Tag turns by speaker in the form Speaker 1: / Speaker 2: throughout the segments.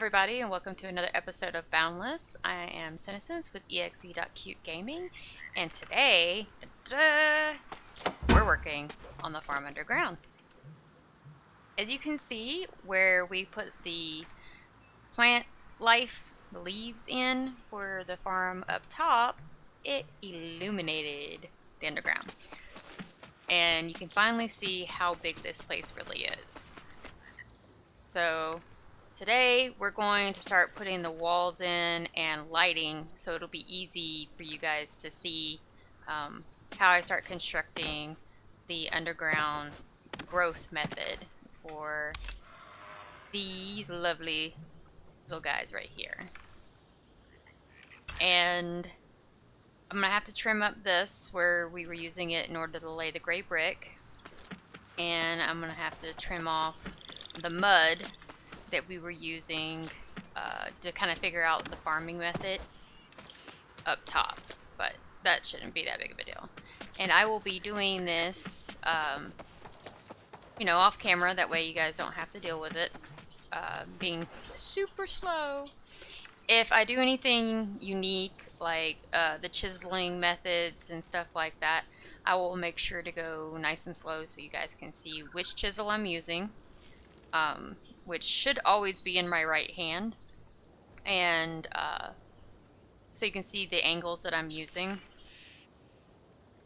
Speaker 1: everybody, and welcome to another episode of Boundless. I am Senescence with Exe.Cute Gaming, and today, we're working on the farm underground. As you can see, where we put the plant life, the leaves in for the farm up top, it illuminated the underground. And you can finally see how big this place really is. So today we're going to start putting the walls in and lighting, so it'll be easy for you guys to see how I start constructing the underground growth method for these lovely little guys right here. And I'm going to have to trim up this where we were using it in order to lay the gray brick, and I'm going to have to trim off the mud that we were using to kind of figure out the farming method up top, but that shouldn't be that big of a deal. And I will be doing this off camera, that way you guys don't have to deal with it being super slow. If I do anything unique like the chiseling methods and stuff like that, I will make sure to go nice and slow so you guys can see which chisel I'm using, which should always be in my right hand, and so you can see the angles that I'm using.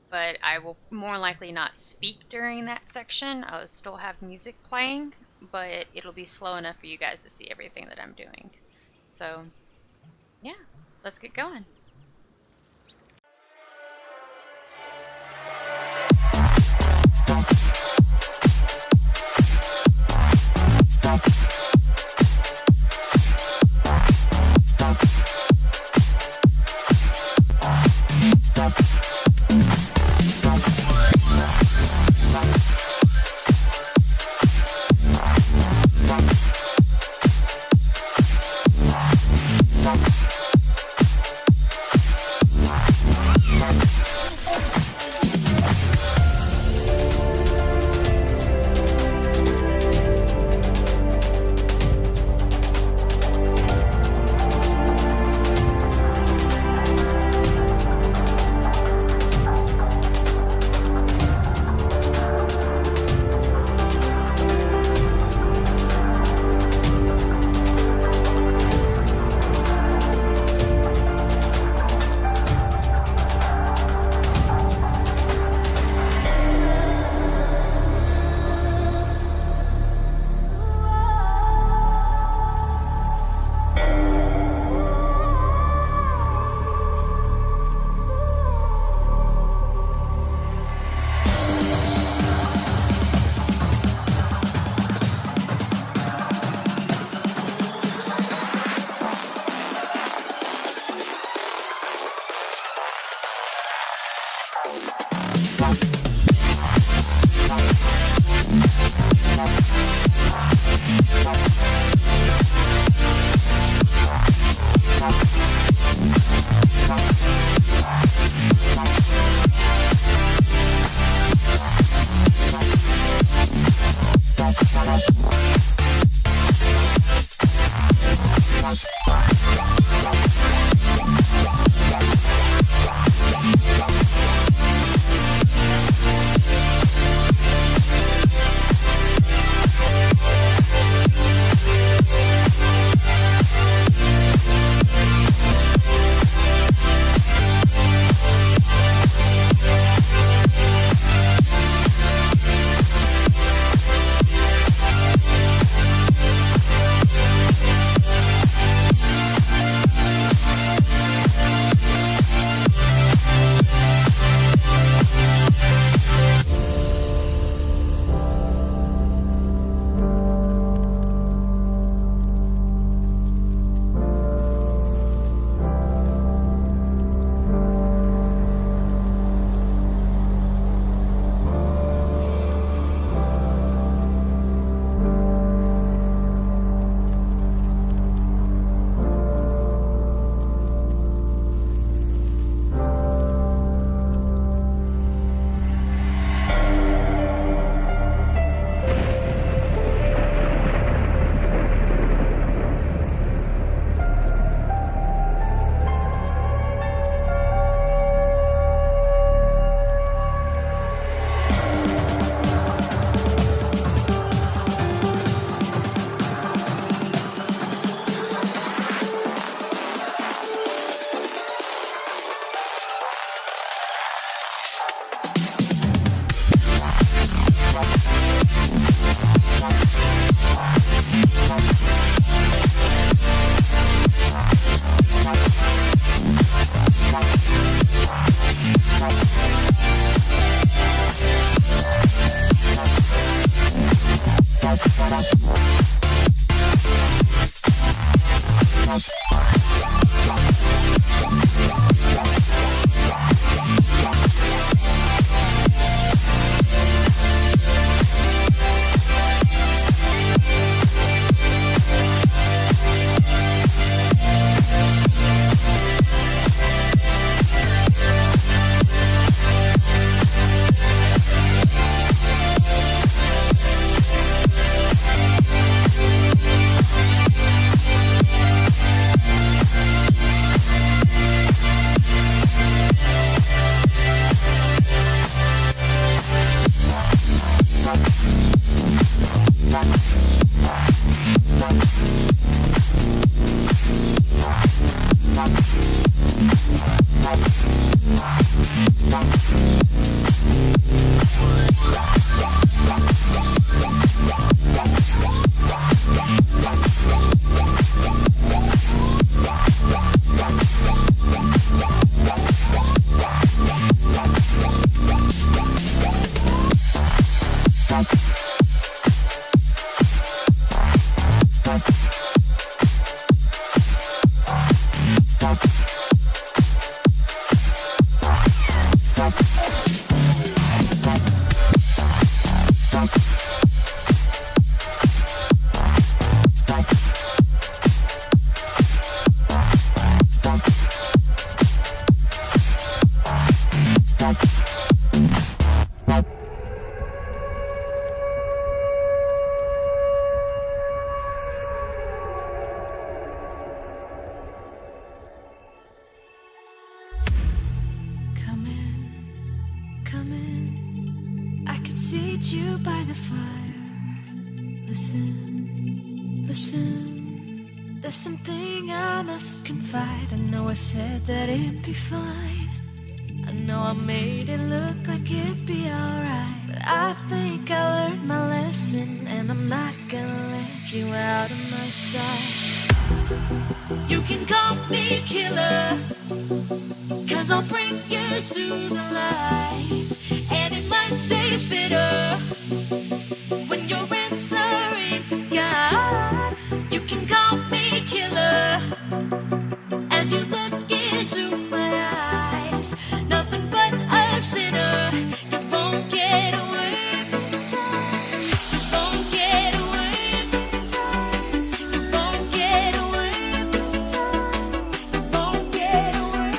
Speaker 1: But I will more likely not speak during that section. I'll still have music playing, but it'll be slow enough for you guys to see everything that I'm doing. So yeah, let's get going.
Speaker 2: seat you by the fire. Listen, listen. There's something I must confide. I know I said that it'd be fine. I know I made it look like it'd be alright, but I think I learned my lesson, and I'm not gonna let you out of my sight. You can call me killer, 'cause I'll bring you to the light. And it might taste bitter when you're answering to God. You can call me killer as you look into my eyes. Nothing but a sinner. You won't get away this time. You won't get away this time. You won't get away this time. You won't get away.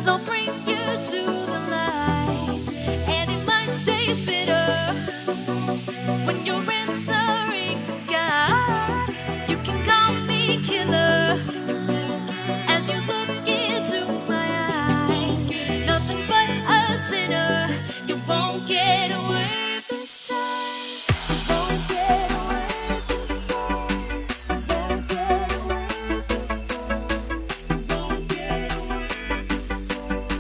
Speaker 2: 'cause I'll bring you to the light. And it might taste bitter when you're answering to God. You can call me killer as you look into my eyes. Nothing but a sinner. You won't get away this time. Won't get away this time. Won't get away this time. Won't get away this time.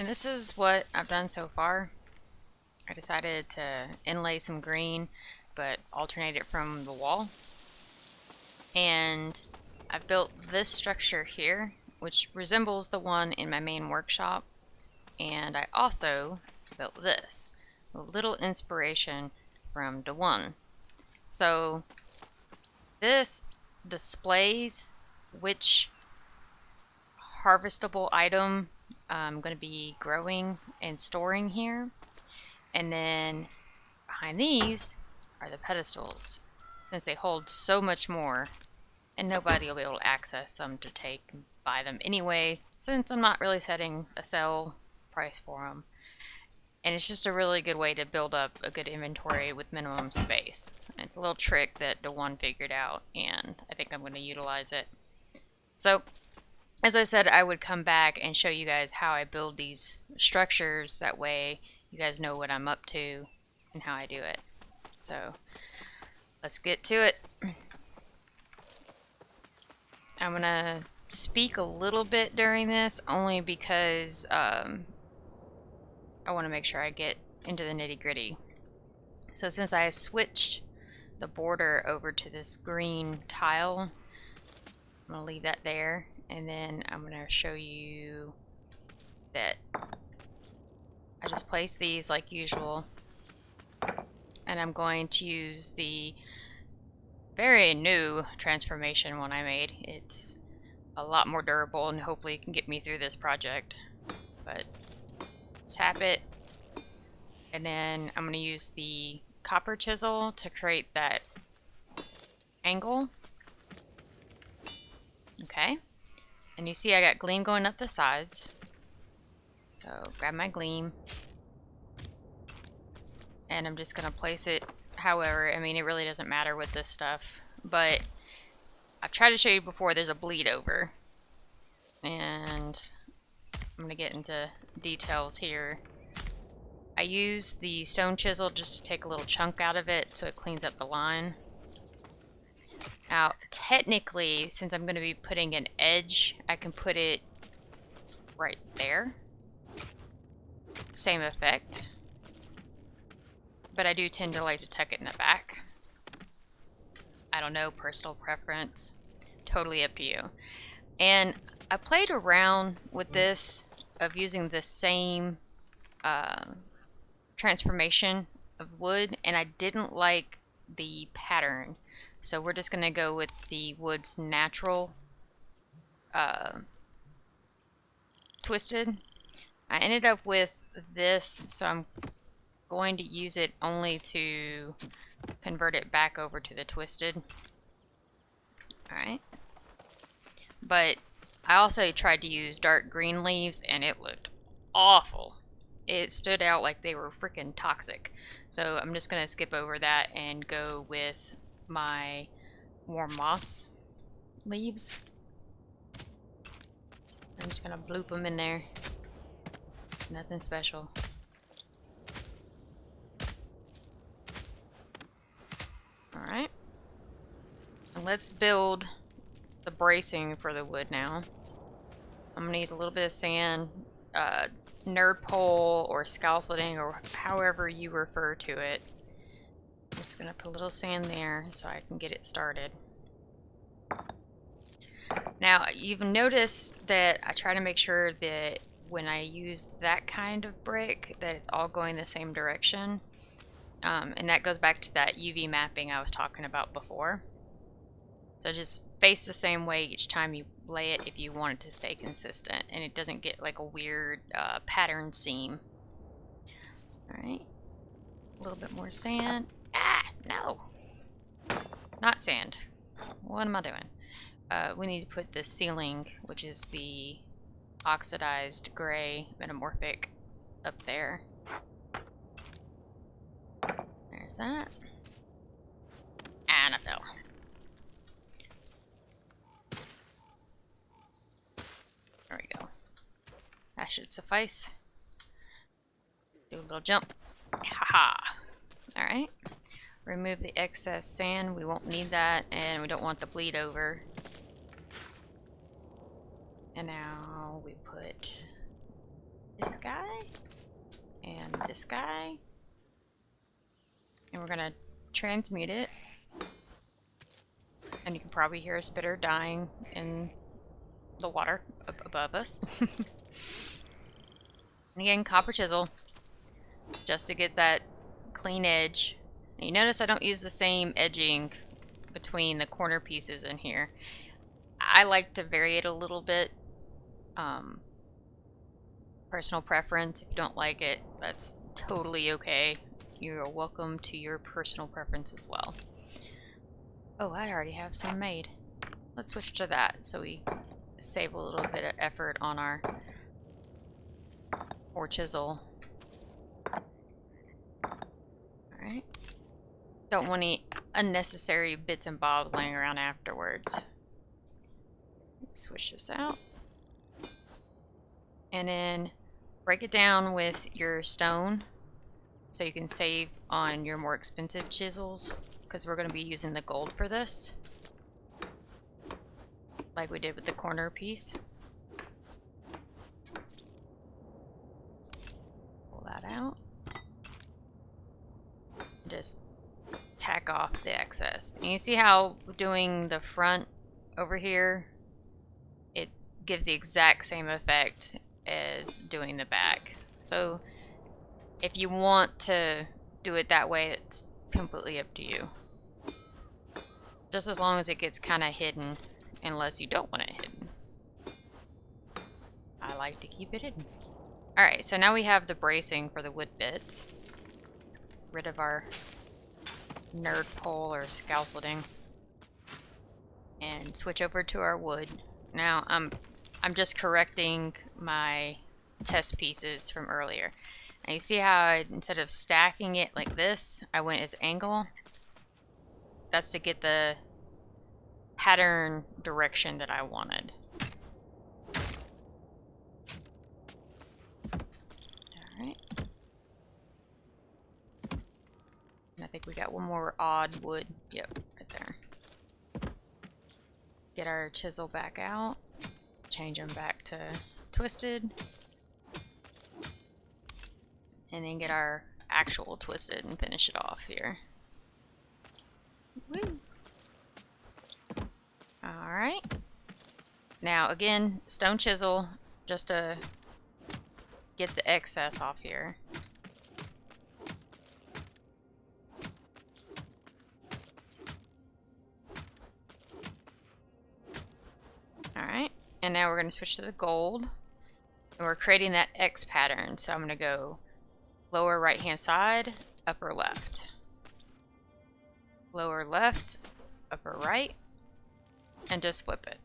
Speaker 1: And this is what I've done so far. I decided to inlay some green, but alternate it from the wall. And I've built this structure here, which resembles the one in my main workshop. And I also built this, a little inspiration from the one. So this displays which harvestable item I'm going to be growing and storing here. And then behind these are the pedestals, since they hold so much more and nobody will be able to access them to take and buy them anyway, since I'm not really setting a sell price for them. And it's just a really good way to build up a good inventory with minimum space. And it's a little trick that the one figured out, and I think I'm going to utilize it. So, as I said, I would come back and show you guys how I build these structures. That way you guys know what I'm up to and how I do it. So, let's get to it. I'm going to speak a little bit during this, only because I want to make sure I get into the nitty-gritty. So since I switched the border over to this green tile, I'm going to leave that there, and then I'm going to show you that I just place these like usual, and I'm going to use the very new transformation one I made. It's a lot more durable and hopefully it can get me through this project. But tap it, and then I'm going to use the copper chisel to create that angle. Okay, and you see I got gleam going up the sides, so grab my gleam and I'm just going to place it however. I mean, it really doesn't matter with this stuff, but I've tried to show you before there's a bleed over, and I'm going to get into details here. I use the stone chisel just to take a little chunk out of it so it cleans up the line. Now, technically, since I'm going to be putting an edge, I can put it right there. Same effect. But I do tend to like to tuck it in the back. I don't know, personal preference. Totally up to you. And I played around with this of using the same transformation of wood, and I didn't like the pattern. So we're just going to go with the wood's natural twisted. I ended up with this, so I'm going to use it only to convert it back over to the twisted. Alright. But I also tried to use dark green leaves and it looked awful. It stood out like they were freaking toxic. So I'm just going to skip over that and go with my warm moss leaves. I'm just going to bloop them in there. Nothing special. Alright. And let's build the bracing for the wood now. I'm going to use a little bit of sand, nerd pole, or scaffolding, or however you refer to it. I'm just going to put a little sand there so I can get it started. Now, you've noticed that I try to make sure that when I use that kind of brick, that it's all going the same direction. And that goes back to that UV mapping I was talking about before. So just face the same way each time you lay it if you want it to stay consistent and it doesn't get like a weird pattern seam. Alright. A little bit more sand. Ah, no! Not sand. What am I doing? We need to put the ceiling, which is the oxidized gray metamorphic, up there. There's that. And I fell. There we go. That should suffice. Do a little jump. Haha. Alright. Remove the excess sand. We won't need that, and we don't want the bleed over. And now we put this guy and this guy. And we're gonna transmute it. And you can probably hear a spitter dying in the water above us. And again, copper chisel, just to get that clean edge. And you notice I don't use the same edging between the corner pieces in here. I like to vary it a little bit. Personal preference. If you don't like it, that's totally okay. You're welcome to your personal preference as well. Oh, I already have some made. Let's switch to that so we save a little bit of effort on our chisel. Alright. Don't want any unnecessary bits and bobs laying around afterwards. Switch this out. And then break it down with your stone so you can save on your more expensive chisels, because we're going to be using the gold for this, like we did with the corner piece. Pull that out. Just tack off the excess. And you see how doing the front over here, it gives the exact same effect as doing the back. So if you want to do it that way, it's completely up to you. Just as long as it gets kind of hidden, unless you don't want it hidden. I like to keep it hidden. Alright, so now we have the bracing for the wood bits. Let's get rid of our nerd pole or scaffolding. And switch over to our wood. Now, I'm just correcting my test pieces from earlier. And you see how instead of stacking it like this, I went at the angle? That's to get the pattern direction that I wanted. Alright. And I think we got one more odd wood. Yep, right there. Get our chisel back out. Change them back to twisted. And then get our actual twisted and finish it off here. Woo! Alright. Now again, stone chisel, just to get the excess off here. Alright. And now we're going to switch to the gold. And we're creating that X pattern. So I'm going to go lower right hand side, upper left. Lower left, upper right, and just flip it.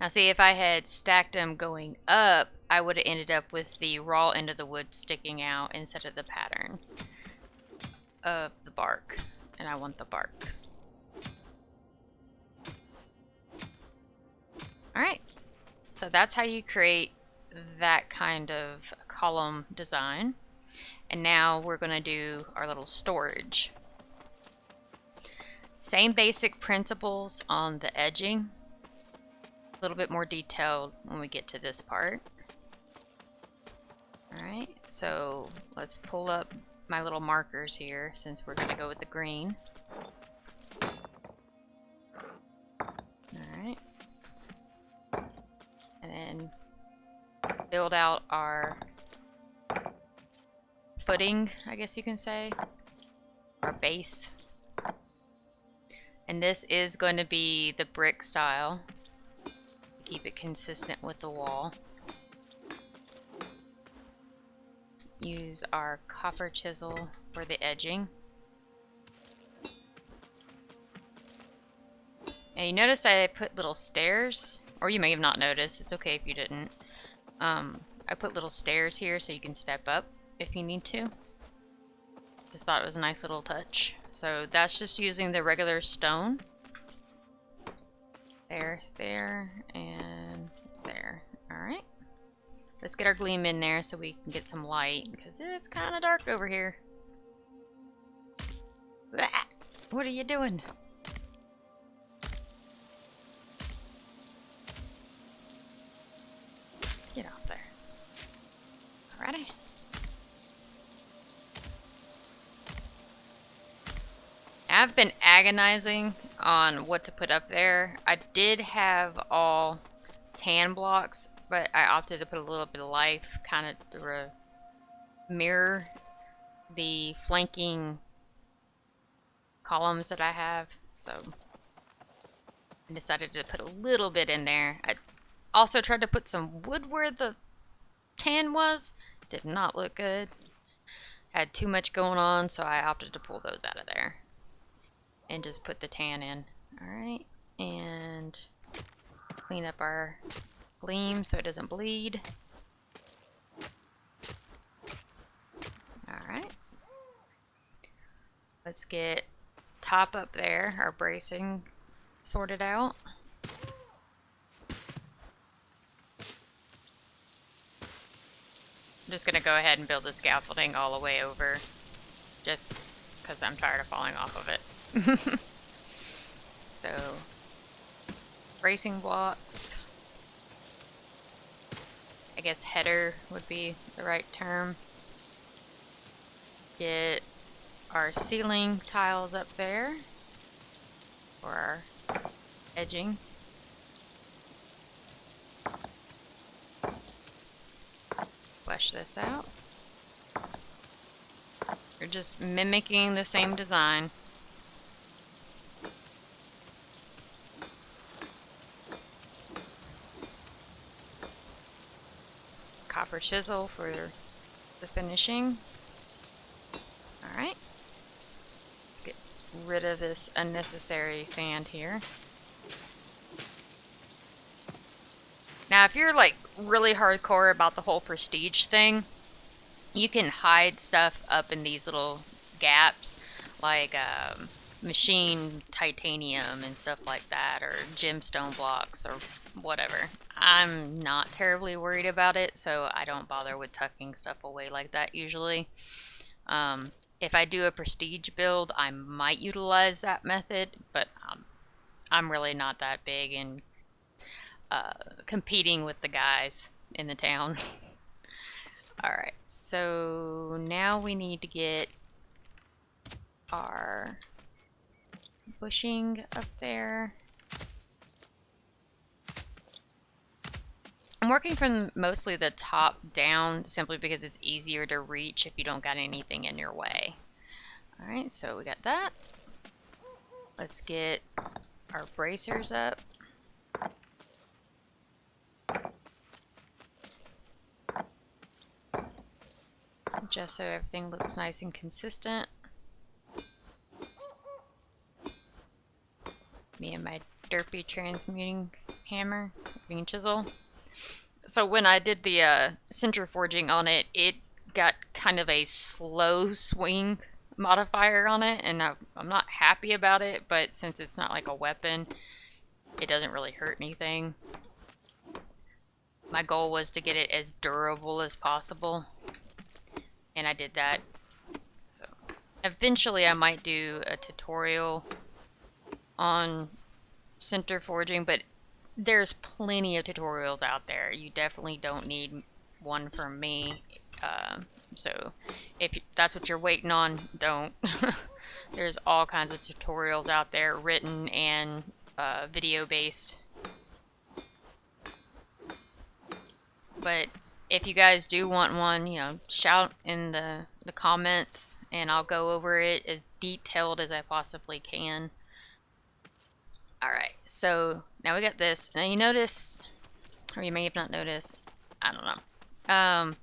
Speaker 1: Now see, if I had stacked them going up, I would have ended up with the raw end of the wood sticking out instead of the pattern of the bark. And I want the bark. Alright, so that's how you create that kind of column design. And now we're going to do our little storage. Same basic principles on the edging. A little bit more detailed when we get to this part. Alright, so let's pull up my little markers here since we're going to go with the green. Alright. And then build out our footing, I guess you can say, our base. And this is going to be the brick style. Keep it consistent with the wall. Use our copper chisel for the edging. And you notice I put little stairs, or you may have not noticed, it's okay if you didn't. I put little stairs here so you can step up if you need to. Just thought it was a nice little touch. So that's just using the regular stone. There, there, and there. Alright. Let's get our gleam in there so we can get some light, because it's kind of dark over here. Ah, what are you doing? Get off there. Alrighty. I've been agonizing on what to put up there. I did have all tan blocks, but I opted to put a little bit of life, kind of to mirror the flanking columns that I have. So I decided to put a little bit in there. I also tried to put some wood where the tan was. Did not look good. Had too much going on, so I opted to pull those out of there and just put the tan in. Alright, and clean up our gleam so it doesn't bleed. Alright. Let's get top up there, our bracing sorted out. I'm just going to go ahead and build the scaffolding all the way over, just because I'm tired of falling off of it. So, bracing blocks. I guess header would be the right term. Get our ceiling tiles up there for our edging. Flesh this out. You're just mimicking the same design. Copper chisel for the finishing. Alright. Let's get rid of this unnecessary sand here. Now, if you're like really hardcore about the whole prestige thing, you can hide stuff up in these little gaps, like machine titanium and stuff like that, or gemstone blocks or whatever. I'm not terribly worried about it, so I don't bother with tucking stuff away like that usually. If I do a prestige build, I might utilize that method, but I'm really not that big in competing with the guys in the town. Alright, so now we need to get our bushing up there. I'm working from mostly the top down simply because it's easier to reach if you don't got anything in your way. Alright, so we got that. Let's get our bracers up. Just so everything looks nice and consistent. Me and my derpy transmuting hammer, green chisel. So when I did the centriforging on it, it got kind of a slow swing modifier on it, and I'm not happy about it, but since it's not like a weapon, it doesn't really hurt anything. My goal was to get it as durable as possible, and I did that. So eventually I might do a tutorial on center forging, but there's plenty of tutorials out there. You definitely don't need one from me. So if that's what you're waiting on, don't. There's all kinds of tutorials out there, written and video based. But if you guys do want one, you know, shout in the comments and I'll go over it as detailed as I possibly can. Alright, so now we got this. Now you notice, or you may have not noticed, I don't know.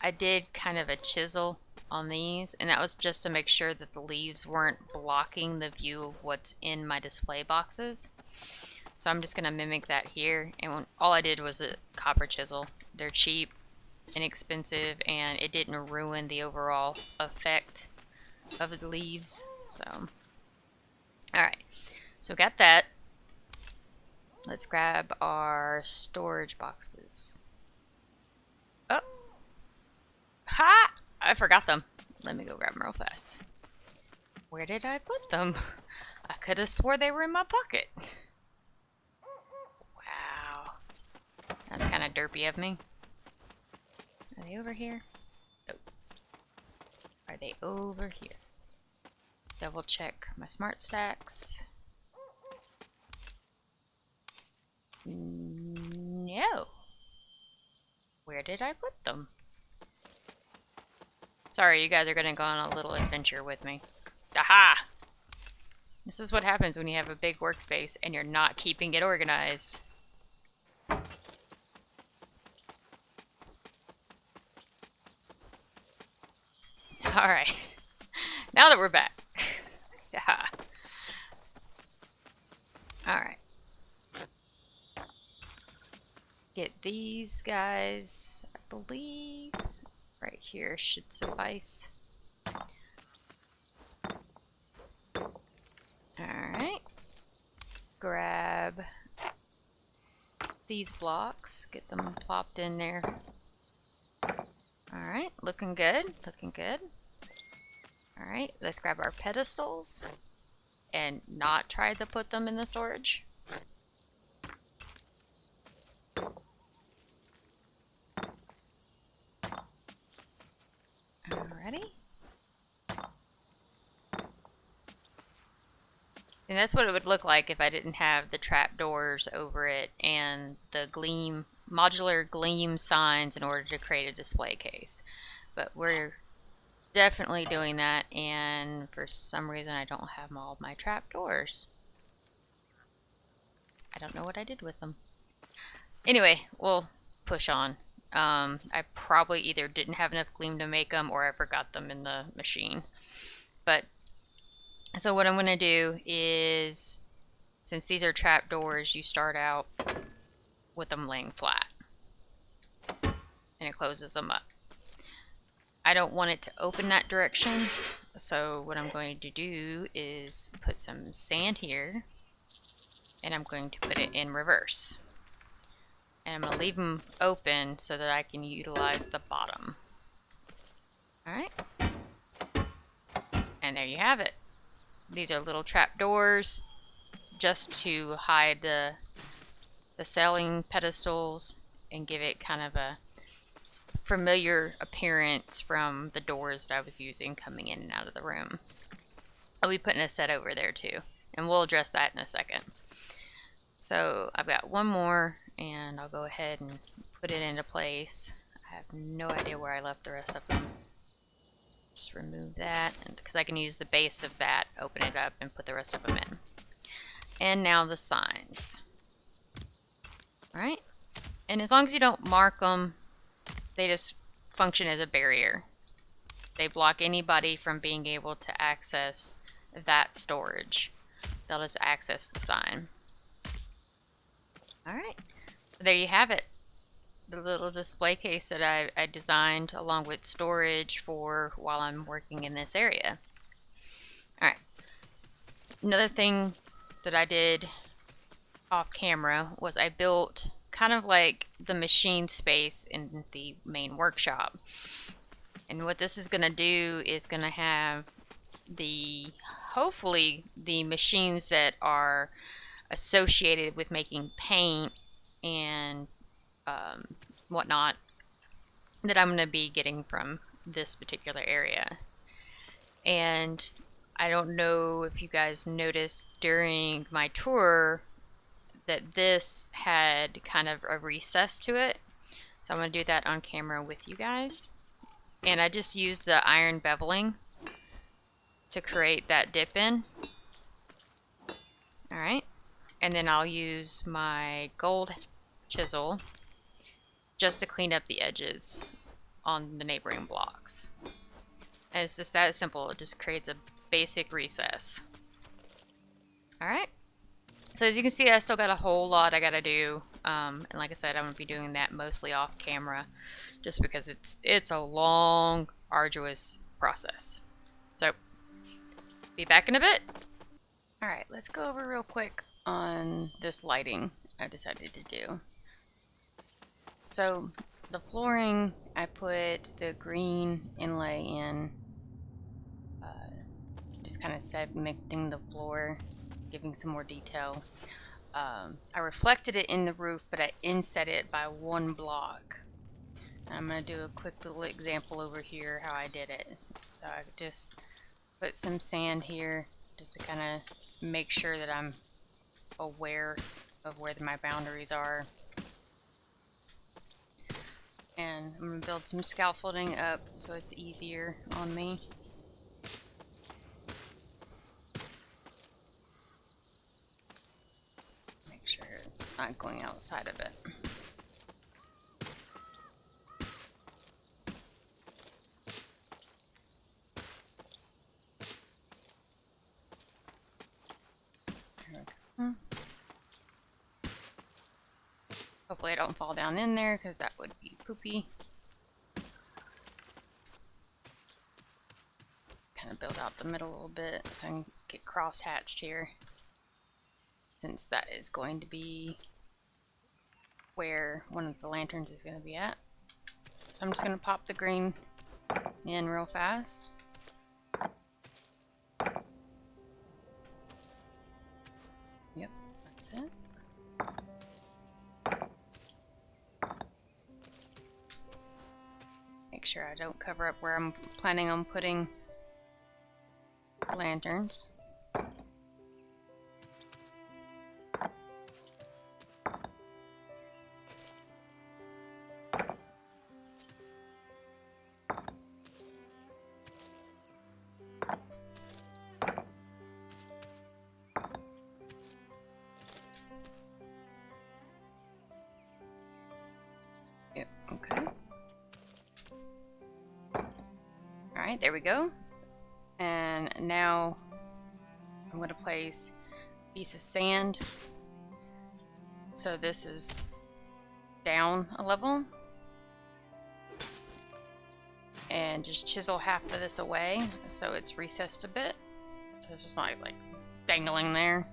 Speaker 1: I did kind of a chisel on these, and that was just to make sure that the leaves weren't blocking the view of what's in my display boxes. So I'm just going to mimic that here, and all I did was a copper chisel. They're cheap, inexpensive, and it didn't ruin the overall effect of the leaves. So, alright, so got that. Let's grab our storage boxes. Oh! Ha! I forgot them. Let me go grab them real fast. Where did I put them? I could have swore they were in my pocket. Wow. That's kind of derpy of me. Are they over here? Oh. Are they over here? Double check my smart stacks. No. Where did I put them? Sorry, you guys are gonna go on a little adventure with me. Aha! This is what happens when you have a big workspace and you're not keeping it organized. Alright. Now that we're back. Yeah. Alright. Get these guys, I believe, right here should suffice. Alright. Grab these blocks, get them plopped in there. Alright, looking good, looking good. Alright, let's grab our pedestals and not try to put them in the storage. Alrighty. And that's what it would look like if I didn't have the trapdoors over it and the modular gleam signs in order to create a display case. But we're definitely doing that, and for some reason I don't have all of my trapdoors. I don't know what I did with them. Anyway, we'll push on. I probably either didn't have enough gleam to make them or I forgot them in the machine. But so what I'm going to do is, since these are trapdoors, you start out with them laying flat. And it closes them up. I don't want it to open that direction, so what I'm going to do is put some sand here, and I'm going to put it in reverse. And I'm going to leave them open so that I can utilize the bottom. Alright. And there you have it. These are little trap doors just to hide the sailing pedestals and give it kind of a familiar appearance from the doors that I was using coming in and out of the room. I'll be putting a set over there too, and we'll address that in a second. So I've got one more, and I'll go ahead and put it into place. I have no idea where I left the rest of them. Just remove that, because I can use the base of that, open it up, and put the rest of them in. And now the signs. Alright? And as long as you don't mark them, they just function as a barrier. They block anybody from being able to access that storage. They'll just access the sign. Alright. There you have it. The little display case that I designed along with storage for while I'm working in this area. Alright. Another thing that I did off camera was I built kind of like the machine space in the main workshop. And what this is going to do is going to have hopefully the machines that are associated with making paint and whatnot that I'm going to be getting from this particular area. And I don't know if you guys noticed during my tour that this had kind of a recess to it. So I'm going to do that on camera with you guys. And I just used the iron beveling to create that dip in. Alright. And then I'll use my gold chisel just to clean up the edges on the neighboring blocks. And it's just that simple. It just creates a basic recess. Alright. So as you can see, I still got a whole lot I gotta do. And like I said, I'm gonna be doing that mostly off camera just because it's a long, arduous process. So, be back in a bit. Alright, let's go over real quick on this lighting I decided to do. So, the flooring, I put the green inlay in, just kind of segmenting the floor, giving some more detail. I reflected it in the roof, but I inset it by one block. I'm going to do a quick little example over here how I did it. So I just put some sand here just to kind of make sure that I'm aware of where my boundaries are. And I'm going to build some scaffolding up so it's easier on me. Make sure it's not going outside of it. Hopefully I don't fall down in there because that would be poopy. Kind of build out the middle a little bit so I can get cross-hatched here, since that is going to be where one of the lanterns is going to be at. So I'm just going to pop the green in real fast. Yep, that's it. Make sure I don't cover up where I'm planning on putting lanterns. Yep, okay. Alright, there we go. And now I'm going to place a piece of sand. So this is down a level. And just chisel half of this away so it's recessed a bit. So it's just not like dangling there.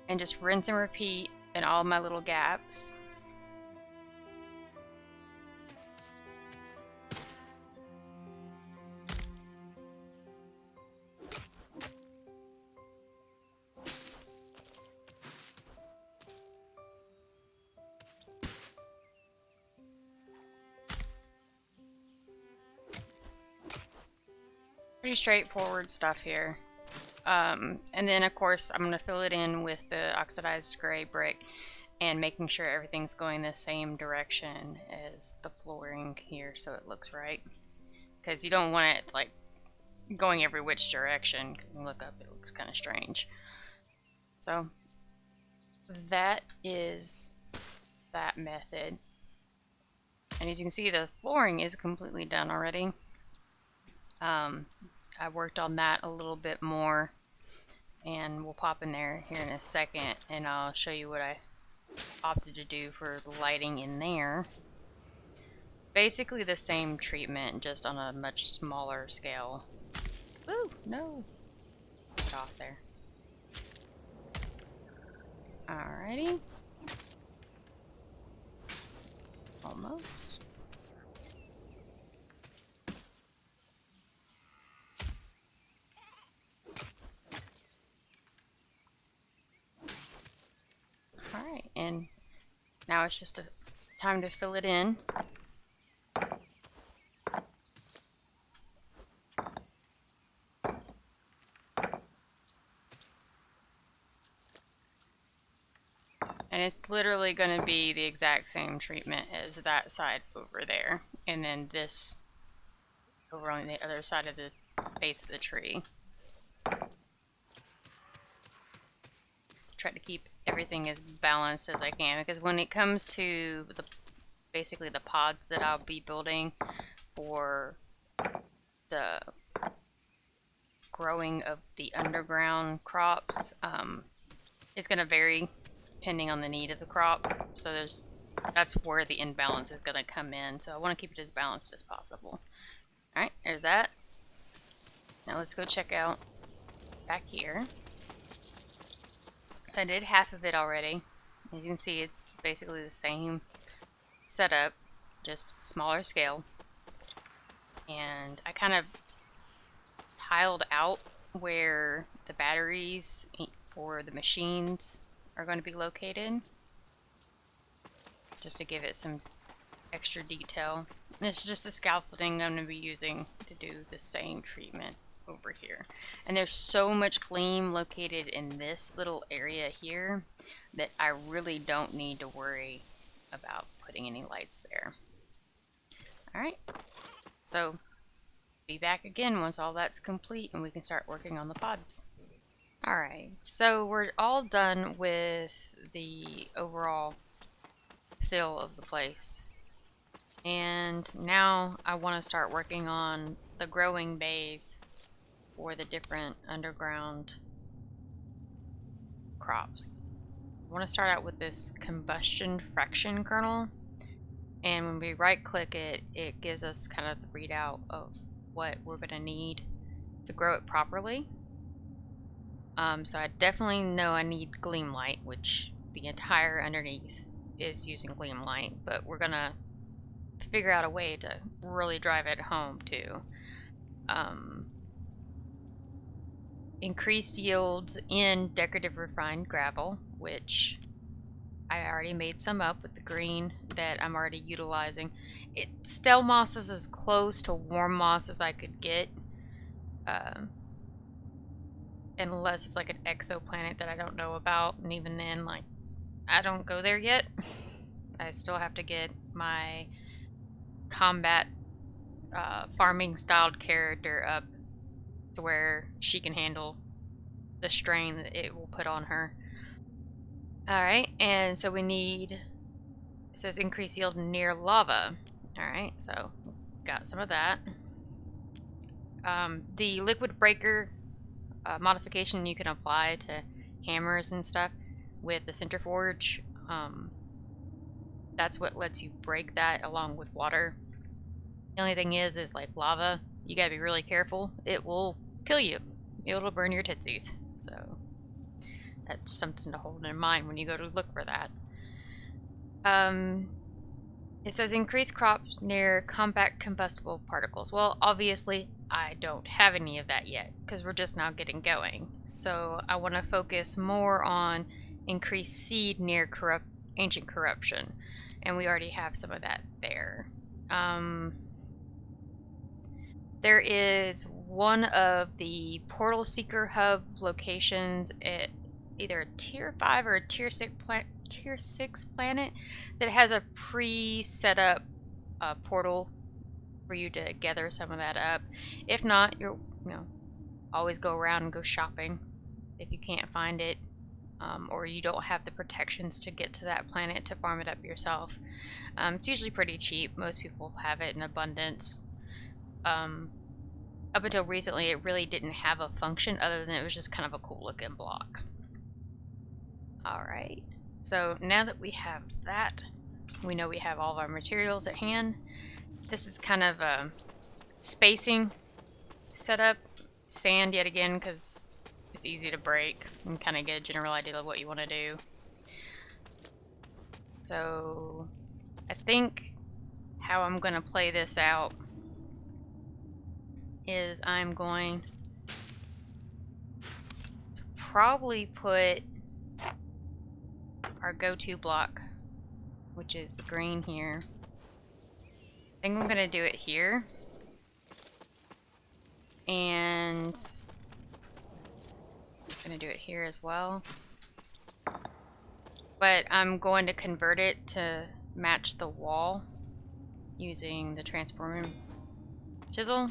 Speaker 1: And just rinse and repeat in all my little gaps. Pretty straightforward stuff here. And then of course I'm going to fill it in with the oxidized gray brick and making sure everything's going the same direction as the flooring here so it looks right. Because you don't want it like going every which direction. When you look up, it looks kind of strange. So that is that method. And as you can see, the flooring is completely done already. I worked on that a little bit more, and we'll pop in there here in a second and I'll show you what I opted to do for the lighting in there. Basically the same treatment, just on a much smaller scale. Ooh, no. Get off there. Alrighty. Almost. Alright, and now it's just time to fill it in. And it's literally going to be the exact same treatment as that side over there. And then this over on the other side of the base of the tree. Try to keep everything as balanced as I can, because when it comes to basically the pods that I'll be building for the growing of the underground crops, it's going to vary depending on the need of the crop. So that's where the imbalance is going to come in. So I want to keep it as balanced as possible. Alright, there's that. Now let's go check out back here. So I did half of it already. As you can see, it's basically the same setup, just smaller scale. And I kind of tiled out where the batteries for the machines are going to be located, just to give it some extra detail. And it's just the scaffolding I'm going to be using to do the same treatment over here. And there's so much gleam located in this little area here that I really don't need to worry about putting any lights there. Alright, so be back again once all that's complete and we can start working on the pods. Alright, so we're all done with the overall feel of the place. And now I want to start working on the growing bays for the different underground crops. I want to start out with this combustion fraction kernel. And when we right click it, it gives us kind of the readout of what we're going to need to grow it properly. So I definitely know I need gleam light, which the entire underneath is using gleam light, but we're going to figure out a way to really drive it home too. Increased yields in decorative refined gravel, which I already made some up with the green that I'm already utilizing. Stale moss is as close to warm moss as I could get, unless it's like an exoplanet that I don't know about, and even then, like, I don't go there yet. I still have to get my combat farming styled character up to where she can handle the strain that it will put on her. Alright, and so we need, it says increase yield near lava. Alright, so got some of that. The liquid breaker modification you can apply to hammers and stuff with the center forge. That's what lets you break that along with water. The only thing is like lava, you gotta be really careful. It will kill you. It'll burn your tootsies. So that's something to hold in mind when you go to look for that. It says increase crops near compact combustible particles. Well, obviously I don't have any of that yet because we're just now getting going. So I want to focus more on increased seed near ancient corruption, and we already have some of that there. There is one of the Portal Seeker Hub locations at either a Tier 5 or a Tier 6 planet that has a pre-set up portal for you to gather some of that up. If not, you're always go around and go shopping if you can't find it, or you don't have the protections to get to that planet to farm it up yourself. It's usually pretty cheap. Most people have it in abundance. Up until recently, it really didn't have a function other than it was just kind of a cool looking block. Alright, so now that we have that, we know we have all of our materials at hand. This is kind of a spacing setup. Sand yet again because it's easy to break and kind of get a general idea of what you want to do. So I think how I'm going to play this out is I'm going to probably put our go-to block, which is the green here. I think I'm going to do it here. And I'm going to do it here as well. But I'm going to convert it to match the wall using the transforming chisel.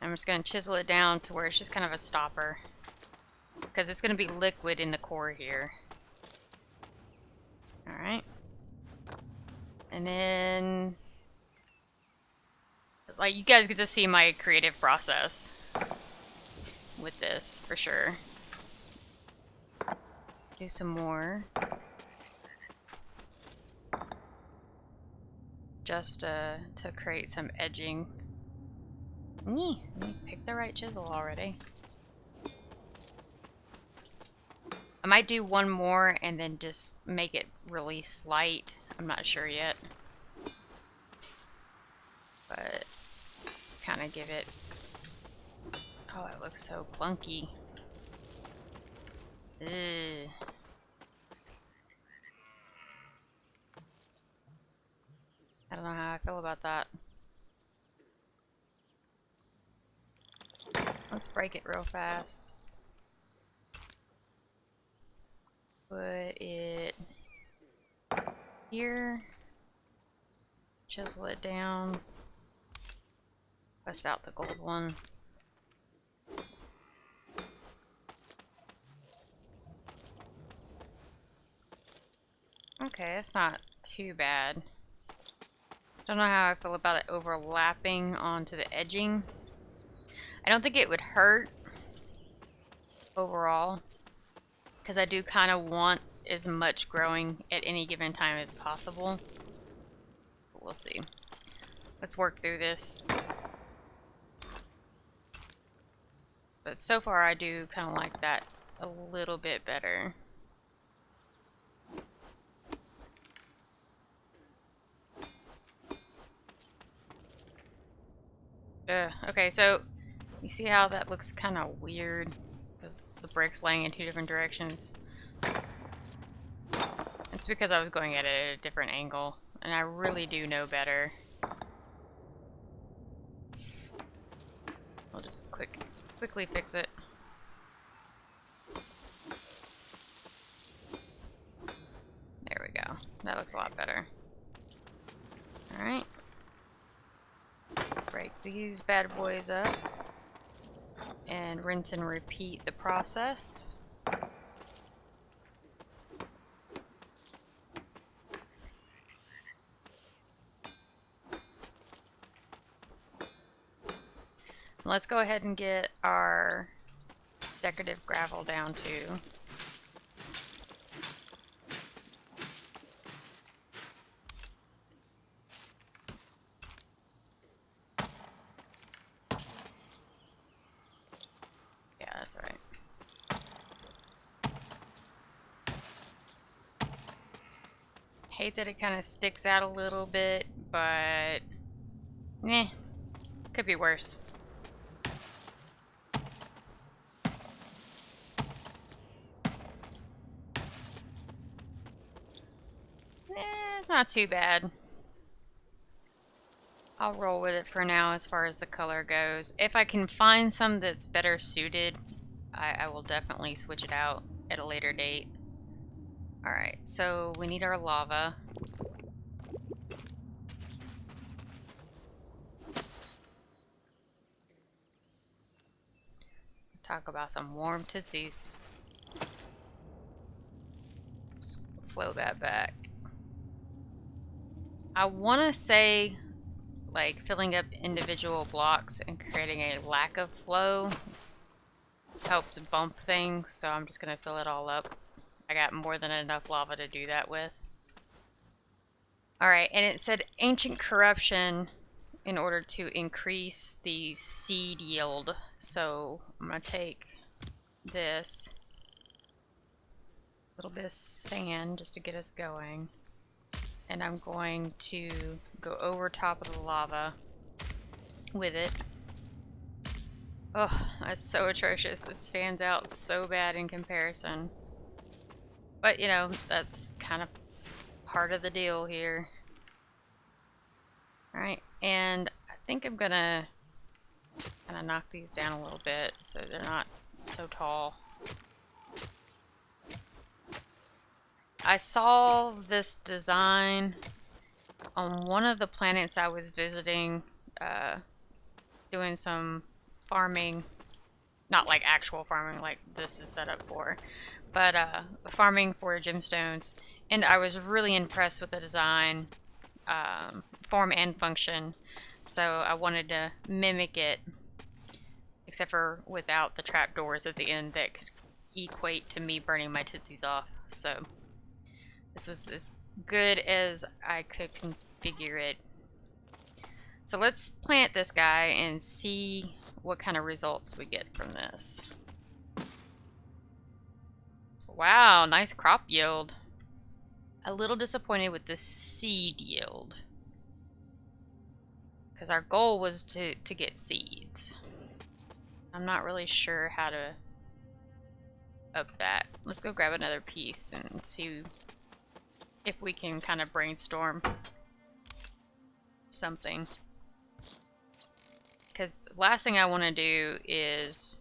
Speaker 1: I'm just going to chisel it down to where it's just kind of a stopper, because it's going to be liquid in the core here. Alright. And then, like, you guys get to see my creative process with this, for sure. Do some more. Just to create some edging. Let me pick the right chisel already. I might do one more and then just make it really slight. I'm not sure yet. But kind of give it... Oh, it looks so clunky. Ugh. I don't know how I feel about that. Let's break it real fast. Put it here. Chisel it down. Bust out the gold one. Okay, it's not too bad. Don't know how I feel about it overlapping onto the edging. I don't think it would hurt overall, because I do kind of want as much growing at any given time as possible. But we'll see. Let's work through this. But so far I do kind of like that a little bit better. Okay, so you see how that looks kind of weird because the brick's laying in two different directions. It's because I was going at it at a different angle, and I really do know better. I'll just quickly fix it. There we go. That looks a lot better. Alright. Break these bad boys up. And rinse and repeat the process. Let's go ahead and get our decorative gravel down too. Yeah, that's right. Hate that it kind of sticks out a little bit, but could be worse. It's not too bad. I'll roll with it for now as far as the color goes. If I can find some that's better suited, I will definitely switch it out at a later date. Alright, so we need our lava. Talk about some warm tootsies. Let's flow that back. I want to say, like, filling up individual blocks and creating a lack of flow helps bump things, so I'm just going to fill it all up. I got more than enough lava to do that with. Alright, and it said ancient corruption in order to increase the seed yield. So I'm going to take this little bit of sand just to get us going. And I'm going to go over top of the lava with it. Oh, that's so atrocious. It stands out so bad in comparison. But, you know, that's kind of part of the deal here. Alright, and I think I'm gonna kind of knock these down a little bit so they're not so tall. I saw this design on one of the planets I was visiting, doing some farming, not like actual farming like this is set up for, but farming for gemstones, and I was really impressed with the design, form and function, so I wanted to mimic it, except for without the trapdoors at the end that could equate to me burning my tootsies off. So this was as good as I could configure it. So let's plant this guy and see what kind of results we get from this. Wow, nice crop yield. A little disappointed with the seed yield, because our goal was to get seeds. I'm not really sure how to of that. Let's go grab another piece and see if we can kind of brainstorm something. Because the last thing I want to do is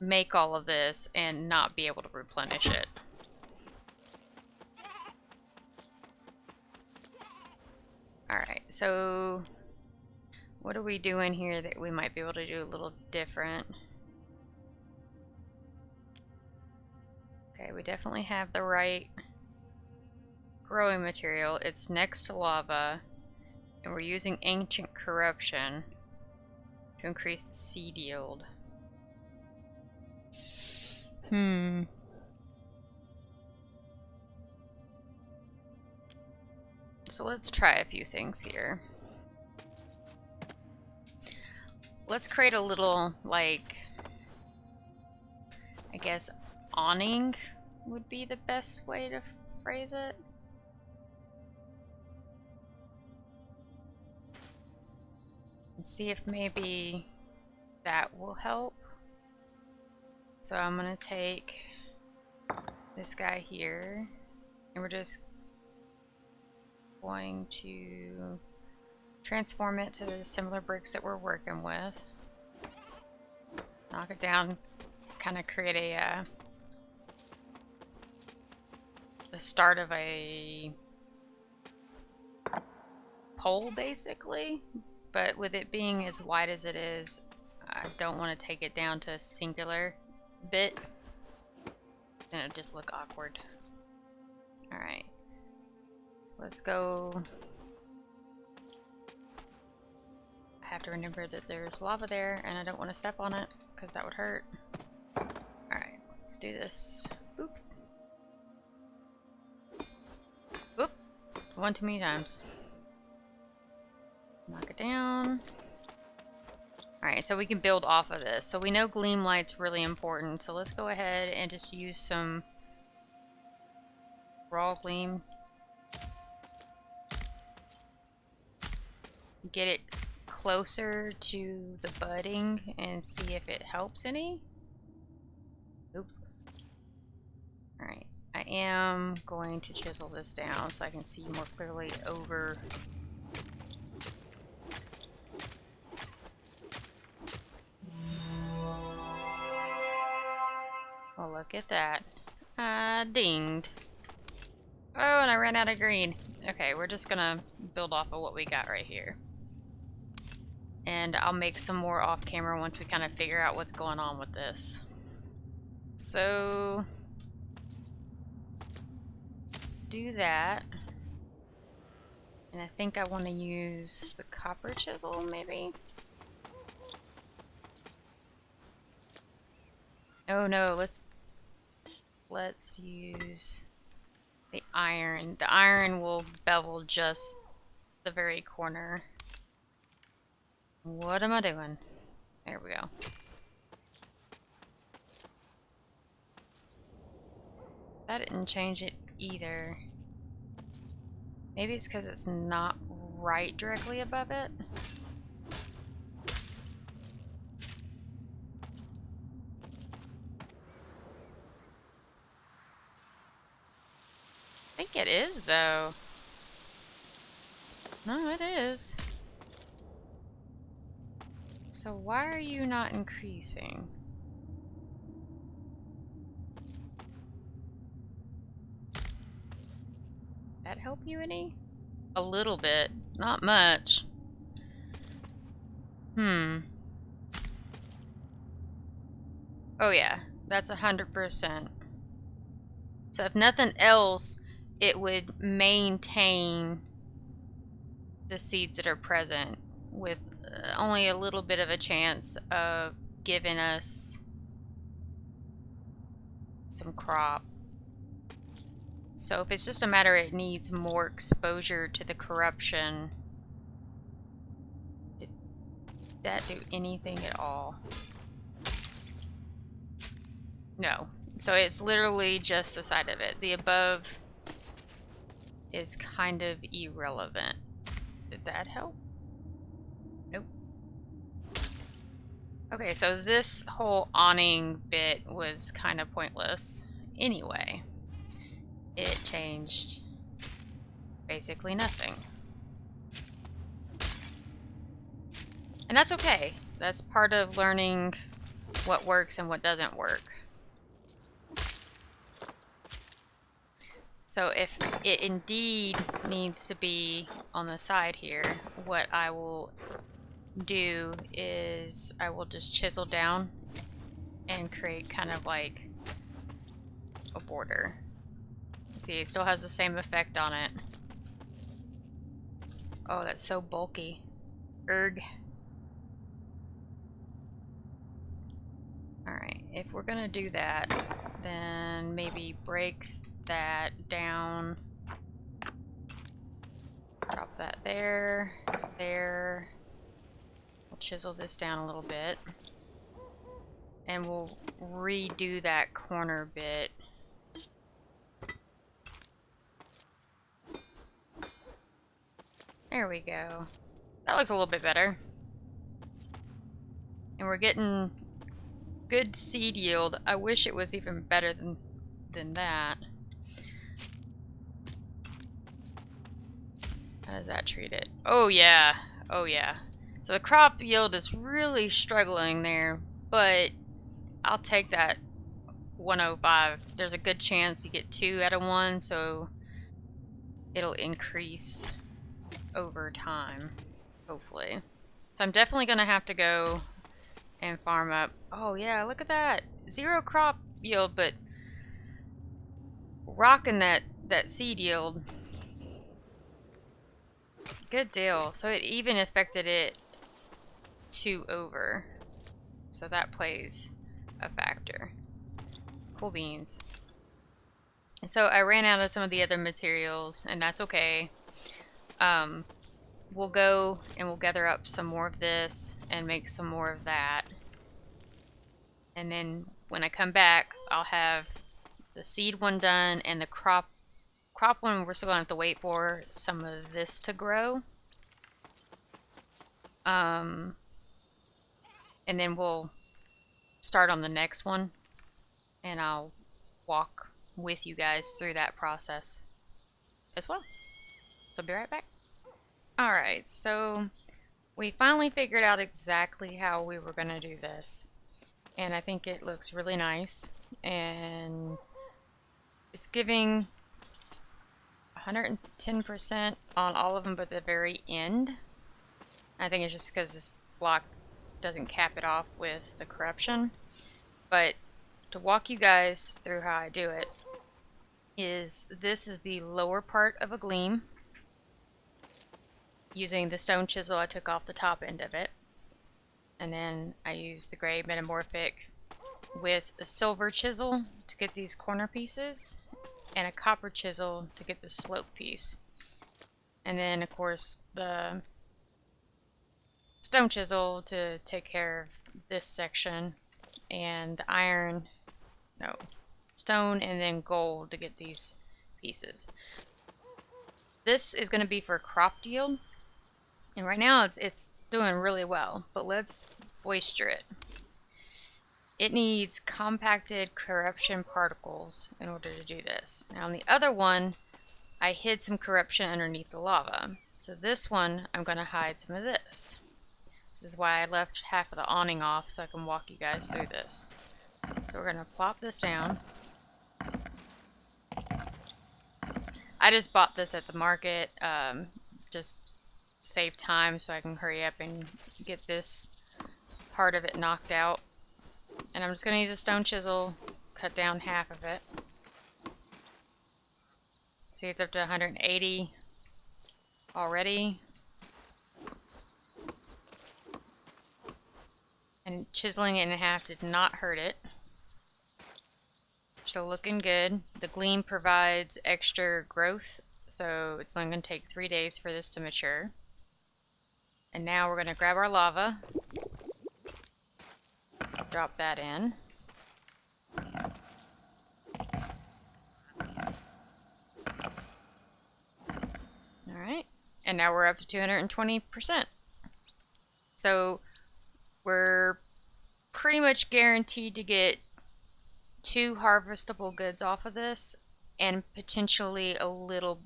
Speaker 1: make all of this and not be able to replenish it. Alright, so what are we doing here that we might be able to do a little different? Okay, we definitely have the right growing material. It's next to lava, and we're using ancient corruption to increase the seed yield. So let's try a few things here. Let's create a little, like, I guess awning would be the best way to phrase it. And see if maybe that will help. So I'm gonna take this guy here, and we're just going to transform it to the similar bricks that we're working with. Knock it down, kind of create a the start of a pole, basically. But with it being as wide as it is, I don't want to take it down to a singular bit. Then it'll just look awkward. Alright. So let's go. I have to remember that there's lava there, and I don't want to step on it, because that would hurt. Alright, let's do this. Boop. Boop. One too many times. Knock it down. Alright, so we can build off of this. So we know gleam light's really important, so let's go ahead and just use some raw gleam. Get it closer to the budding and see if it helps any. Oop. Alright, I am going to chisel this down so I can see more clearly over. Oh, look at that. I dinged. Oh, and I ran out of green. Okay, we're just gonna build off of what we got right here. And I'll make some more off camera once we kind of figure out what's going on with this. So let's do that. And I think I want to use the copper chisel, maybe. Oh no, let's use the iron. The iron will bevel just the very corner. What am I doing? There we go. That didn't change it either. Maybe it's because it's not right directly above it. I think it is, though. No, it is. So why are you not increasing? That help you any? A little bit, not much. Oh yeah, that's 100%. So if nothing else, it would maintain the seeds that are present with only a little bit of a chance of giving us some crop. So if it's just a matter it needs more exposure to the corruption, did that do anything at all? No. So it's literally just the side of it. The above is kind of irrelevant. Did that help? Nope. Okay, so this whole awning bit was kind of pointless anyway. It changed basically nothing. And that's okay. That's part of learning what works and what doesn't work. So if it indeed needs to be on the side here, what I will do is I will just chisel down and create kind of like a border. See, it still has the same effect on it. Oh, that's so bulky. Erg. Alright, if we're gonna do that, then maybe break that down. Drop that there, there. We'll chisel this down a little bit. And we'll redo that corner bit. There we go. That looks a little bit better. And we're getting good seed yield. I wish it was even better than that. How does that treat it? Oh yeah. Oh yeah. So the crop yield is really struggling there, but I'll take that 105. There's a good chance you get 2 out of 1, so it'll increase over time, hopefully. So I'm definitely gonna have to go and farm up. Oh yeah, look at that. 0 crop yield, but rocking that seed yield. Good deal. So it even affected it 2 over. So that plays a factor. Cool beans. So I ran out of some of the other materials, and that's okay. We'll go and we'll gather up some more of this and make some more of that. And then when I come back, I'll have the seed one done and the crop one we're still going to have to wait for some of this to grow. And then we'll start on the next one, and I'll walk with you guys through that process as well. So I'll be right back. Alright, so we finally figured out exactly how we were going to do this. And I think it looks really nice. And it's giving 110% on all of them but the very end. I think it's just because this block doesn't cap it off with the corruption. But to walk you guys through how I do it, this is the lower part of a gleam. Using the stone chisel, I took off the top end of it. And then I used the gray metamorphic with a silver chisel to get these corner pieces, and a copper chisel to get the slope piece. And then, of course, the stone chisel to take care of this section, and stone and then gold to get these pieces. This is going to be for crop yield, and right now it's doing really well, but let's moisture it. It needs compacted corruption particles in order to do this. Now on the other one, I hid some corruption underneath the lava. So this one, I'm going to hide some of this. This is why I left half of the awning off, so I can walk you guys through this. So we're going to plop this down. I just bought this at the market, just save time so I can hurry up and get this part of it knocked out. And I'm just going to use a stone chisel, cut down half of it. See, it's up to 180 already. And chiseling it in half did not hurt it. Still looking good. The gleam provides extra growth, so it's only going to take 3 days for this to mature. And now we're going to grab our lava. Drop that in. Alright, and now we're up to 220%. So we're pretty much guaranteed to get 2 harvestable goods off of this, and potentially a little,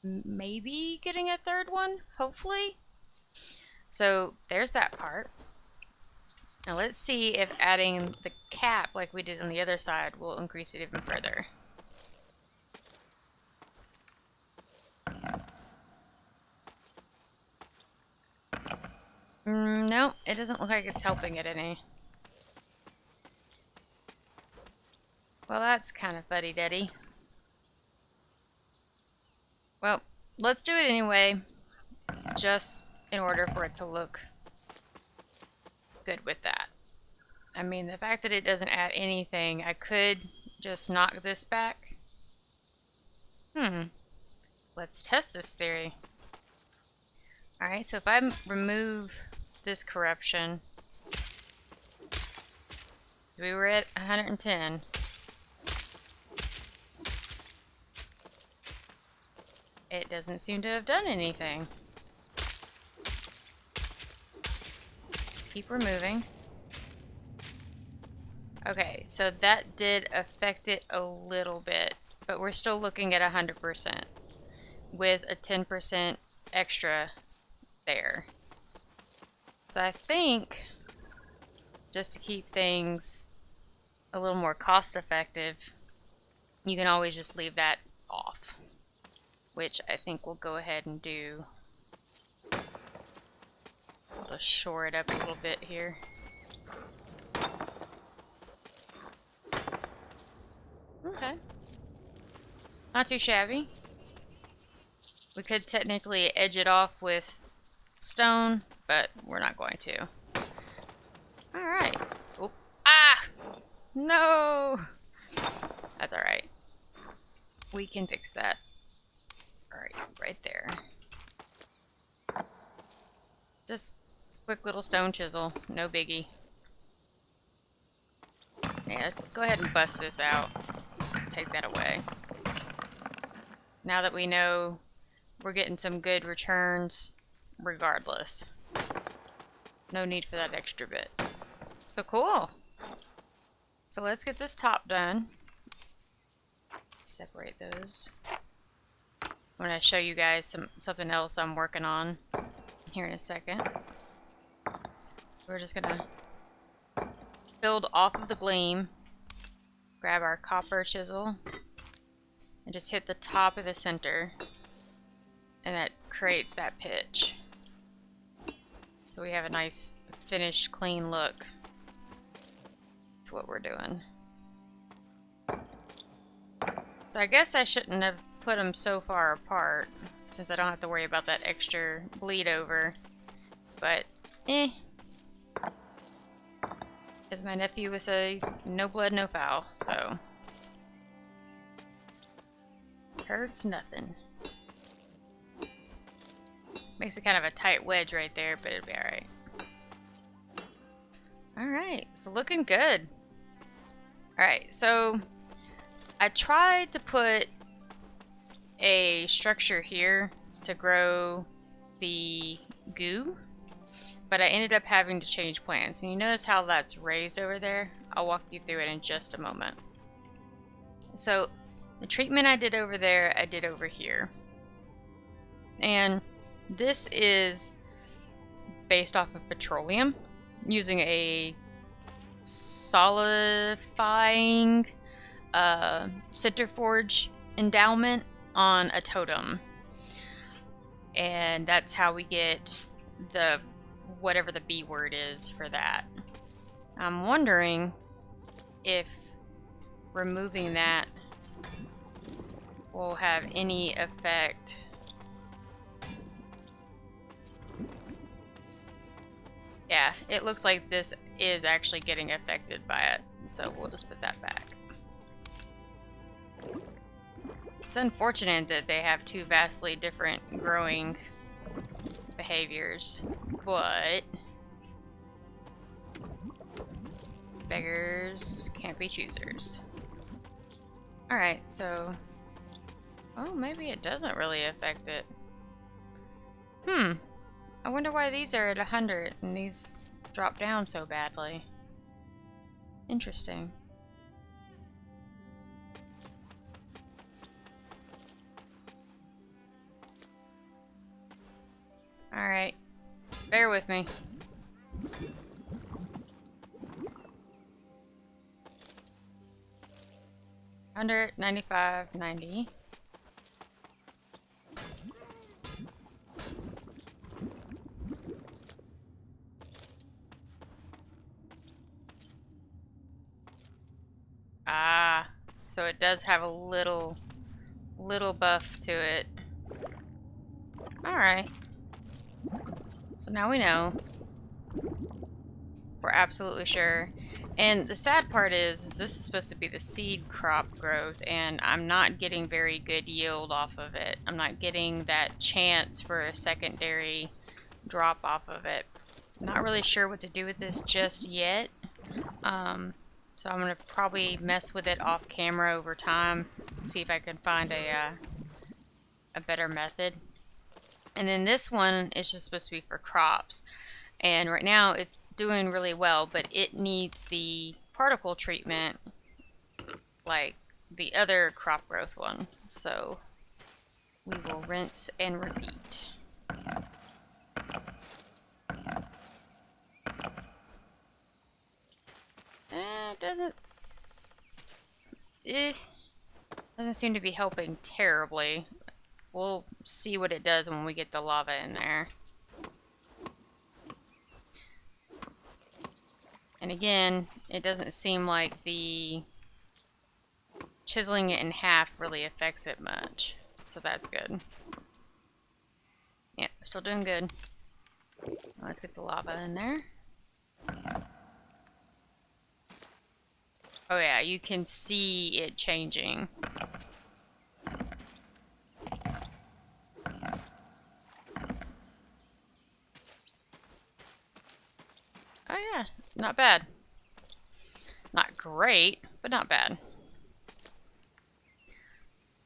Speaker 1: maybe getting a 3rd one, hopefully. So there's that part. Now let's see if adding the cap like we did on the other side will increase it even further. No, it doesn't look like it's helping it any. Well, that's kind of fuddy-duddy. Well, let's do it anyway, just in order for it to look good with that. I mean, the fact that it doesn't add anything, I could just knock this back. Let's test this theory. Alright, so if I remove this corruption, so we were at 110. It doesn't seem to have done anything. Let's keep removing. Okay, so that did affect it a little bit, but we're still looking at 100% with a 10% extra there. So I think, just to keep things a little more cost effective, you can always just leave that off, which I think we'll go ahead and do. I'll just shore it up a little bit here. Okay. Not too shabby. We could technically edge it off with stone, but we're not going to. Alright. Oh. Ah! No! That's alright. We can fix that. Alright, right there. Just quick little stone chisel. No biggie. Yeah, let's go ahead and bust this out. Take that away. Now that we know we're getting some good returns regardless. No need for that extra bit. So cool. So let's get this top done. Separate those. I'm going to show you guys something else I'm working on here in a second. We're just going to build off of the gleam. Grab our copper chisel and just hit the top of the center, and that creates that pitch. So we have a nice finished clean look to what we're doing. So I guess I shouldn't have put them so far apart, since I don't have to worry about that extra bleed over, but as my nephew would say, no blood, no foul, so hurts nothing. Makes it kind of a tight wedge right there, but it'll be alright. Alright, so looking good. Alright, so I tried to put a structure here to grow the goo, but I ended up having to change plans. And you notice how that's raised over there? I'll walk you through it in just a moment. So the treatment I did over there, I did over here. And this is based off of petroleum, using a solidifying center forge endowment on a totem. And that's how we get the whatever the B word is for that. I'm wondering if removing that will have any effect. Yeah, it looks like this is actually getting affected by it, so we'll just put that back. It's unfortunate that they have two vastly different growing behaviors, but beggars can't be choosers. Alright, so oh, maybe it doesn't really affect it. I wonder why these are at 100 and these drop down so badly. Interesting. Alright. Bear with me. Under 95, 90. Ah, so it does have a little buff to it. Alright. So now we know. We're absolutely sure. And the sad part is this is supposed to be the seed crop growth, and I'm not getting very good yield off of it. I'm not getting that chance for a secondary drop off of it. Not really sure what to do with this just yet. So I'm going to probably mess with it off camera over time, see if I can find a better method. And then this one is just supposed to be for crops. And right now it's doing really well, but it needs the particle treatment like the other crop growth one. So we will rinse and repeat. Doesn't seem to be helping terribly. We'll see what it does when we get the lava in there. And again, it doesn't seem like the chiseling it in half really affects it much. So that's good. Yeah, still doing good. Let's get the lava in there. Oh yeah, you can see it changing. Oh yeah, not bad. Not great, but not bad.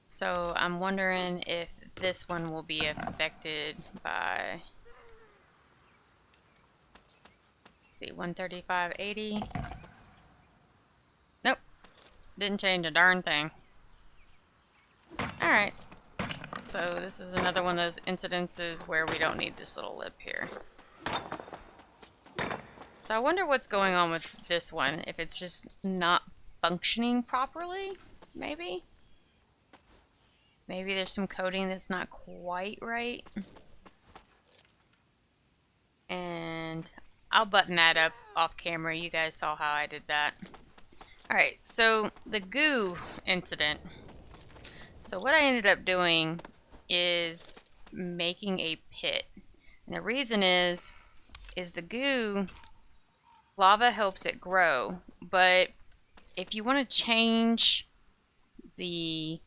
Speaker 1: So I'm wondering if this one will be affected by, let's see, 135.80. Nope, didn't change a darn thing. Alright, so this is another one of those incidences where we don't need this little lip here. So I wonder what's going on with this one, if it's just not functioning properly, maybe? Maybe there's some coding that's not quite right. And I'll button that up off camera. You guys saw how I did that. Alright, so the goo incident. So what I ended up doing is making a pit. And the reason is the goo, lava helps it grow. But if you want to change the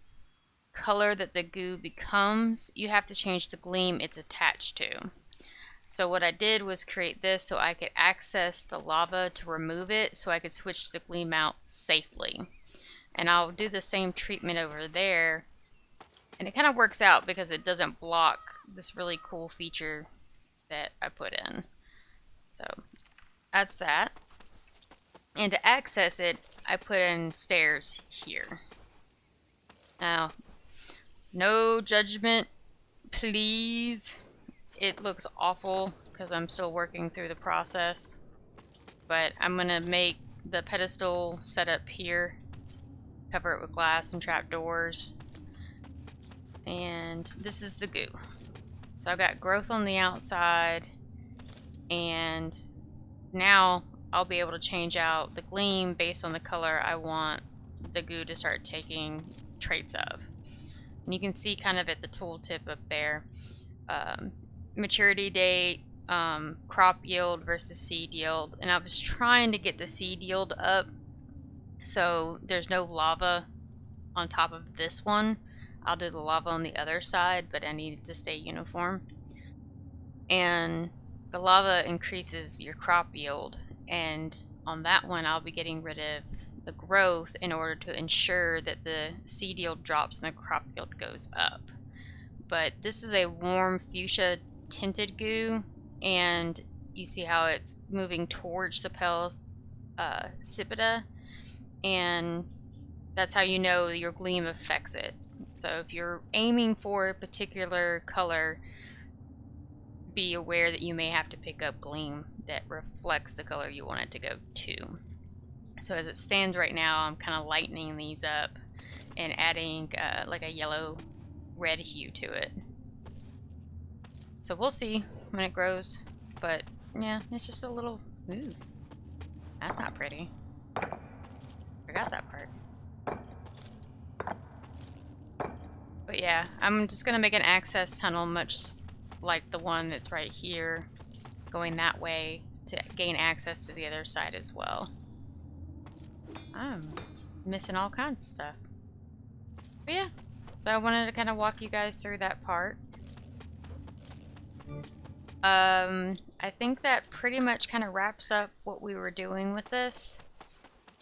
Speaker 1: color that the goo becomes, you have to change the gleam it's attached to. So what I did was create this so I could access the lava to remove it, so I could switch the gleam out safely. And I'll do the same treatment over there, and it kind of works out because it doesn't block this really cool feature that I put in. So that's that. And to access it, I put in stairs here. Now, no judgment, please. It looks awful because I'm still working through the process. But I'm going to make the pedestal set up here. Cover it with glass and trapdoors. And this is the goo. So I've got growth on the outside. And now I'll be able to change out the gleam based on the color I want the goo to start taking traits of. And you can see kind of at the tooltip up there, maturity date, crop yield versus seed yield. And I was trying to get the seed yield up so there's no lava on top of this one. I'll do the lava on the other side, but I need it to stay uniform. And the lava increases your crop yield, and on that one I'll be getting rid of the growth in order to ensure that the seed yield drops and the crop yield goes up. But this is a warm fuchsia tinted goo, and you see how it's moving towards the Sipida, and that's how you know your gleam affects it. So if you're aiming for a particular color, be aware that you may have to pick up gleam that reflects the color you want it to go to. So as it stands right now, I'm kind of lightening these up and adding like a yellow-red hue to it. So we'll see when it grows, but yeah, it's just a little, ooh, that's not pretty. Forgot that part. But yeah, I'm just gonna make an access tunnel much like the one that's right here, going that way to gain access to the other side as well. I'm missing all kinds of stuff. But yeah, so I wanted to kind of walk you guys through that part. I think that pretty much kind of wraps up what we were doing with this.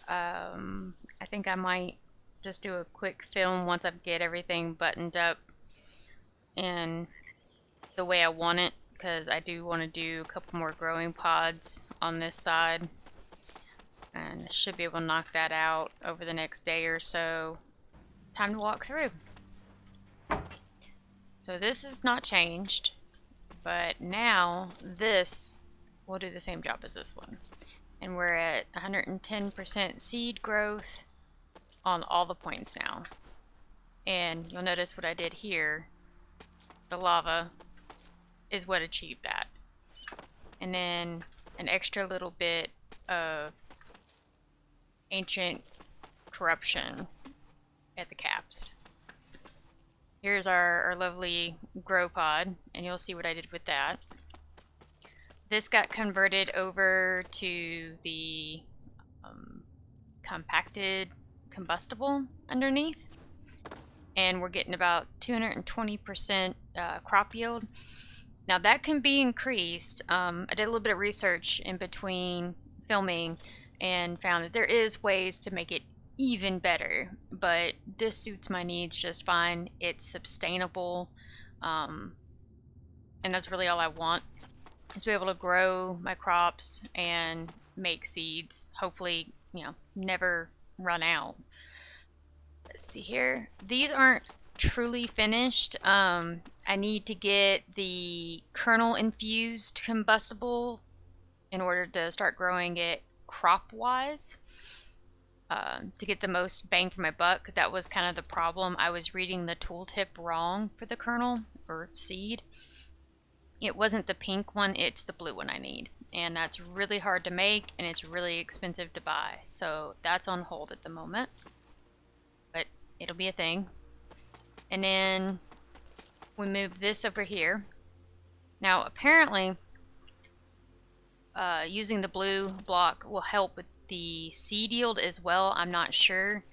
Speaker 1: I think I might just do a quick film once I get everything buttoned up and the way I want it, because I do want to do a couple more growing pods on this side, and I should be able to knock that out over the next day or so. Time to walk through. So this is not changed, but now this will do the same job as this one, and we're at 110% seed growth on all the points now. And you'll notice what I did here, the lava is what achieved that. And then an extra little bit of ancient corruption at the caps. Here's our lovely grow pod, and you'll see what I did with that. This got converted over to the compacted combustible underneath, and we're getting about 220% crop yield. Now that can be increased. I did a little bit of research in between filming and found that there is ways to make it even better, but this suits my needs just fine. It's sustainable, and that's really all I want, is to be able to grow my crops and make seeds, hopefully, you know, never run out. Let's see here. These aren't truly finished. I need to get the kernel infused combustible in order to start growing it crop wise, to get the most bang for my buck. That was kind of the problem. I was reading the tooltip wrong for the kernel or seed. It wasn't the pink one, it's the blue one I need, and that's really hard to make and it's really expensive to buy, so that's on hold at the moment, but it'll be a thing. And then we move this over here. Now apparently using the blue block will help with the seed yield as well. I'm not sure,